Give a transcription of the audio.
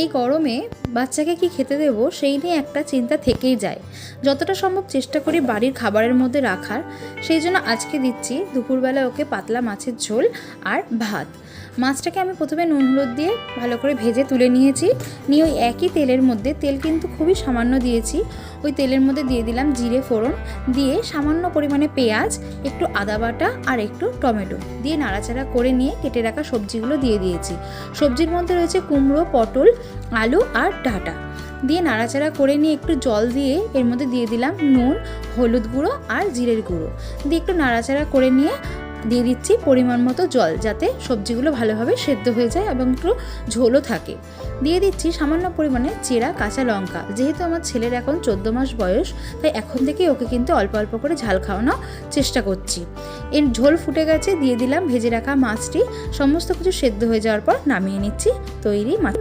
এই গরমে বাচ্চাকে কি খেতে দেবো সেই নিয়ে একটা চিন্তা থেকেই যায়। যতটা সম্ভব চেষ্টা করি বাড়ির খাবারের মধ্যে রাখার। সেই জন্য আজকে দিচ্ছি দুপুরবেলা ওকে পাতলা মাছের ঝোল আর ভাত। মাছটাকে আমি প্রথমে নুন হলুদ দিয়ে ভালো করে ভেজে তুলে নিয়েছি। নিয়ে ওই একই তেলের মধ্যে, তেল কিন্তু খুবই সামান্য দিয়েছি, ওই তেলের মধ্যে দিয়ে দিলাম জিরে ফোড়ন, দিয়ে সামান্য পরিমাণে পেঁয়াজ, একটু আদা বাটা আর একটু টমেটো দিয়ে নাড়াচাড়া করে নিয়ে কেটে রাখা সবজিগুলো দিয়ে দিয়েছি। সবজির মধ্যে রয়েছে কুমড়ো, পটল, আলু আর ডাঁটা। দিয়ে নাড়াচাড়া করে নিয়ে একটু জল দিয়ে এর মধ্যে দিয়ে দিলাম নুন, হলুদ গুঁড়ো আর জিরের গুঁড়ো দিয়ে একটু নাড়াচাড়া করে নিয়ে দিয়ে দিচ্ছি পরিমাণ মতো জল, যাতে সবজিগুলো ভালোভাবে সেদ্ধ হয়ে যায় এবং একটু ঝোলও থাকে। দিয়ে দিচ্ছি সামান্য পরিমাণে চেরা কাঁচা লঙ্কা। যেহেতু আমার ছেলের এখন 14 মাস বয়স, তাই এখন থেকেই ওকে কিন্তু অল্প অল্প করে ঝাল খাওয়ানোর চেষ্টা করছি। এর ঝোল ফুটে গেছে, দিয়ে দিলাম ভেজে রাখা মাছটি। সমস্ত কিছু সেদ্ধ হয়ে যাওয়ার পর নামিয়ে নিচ্ছি। তৈরি মাছ।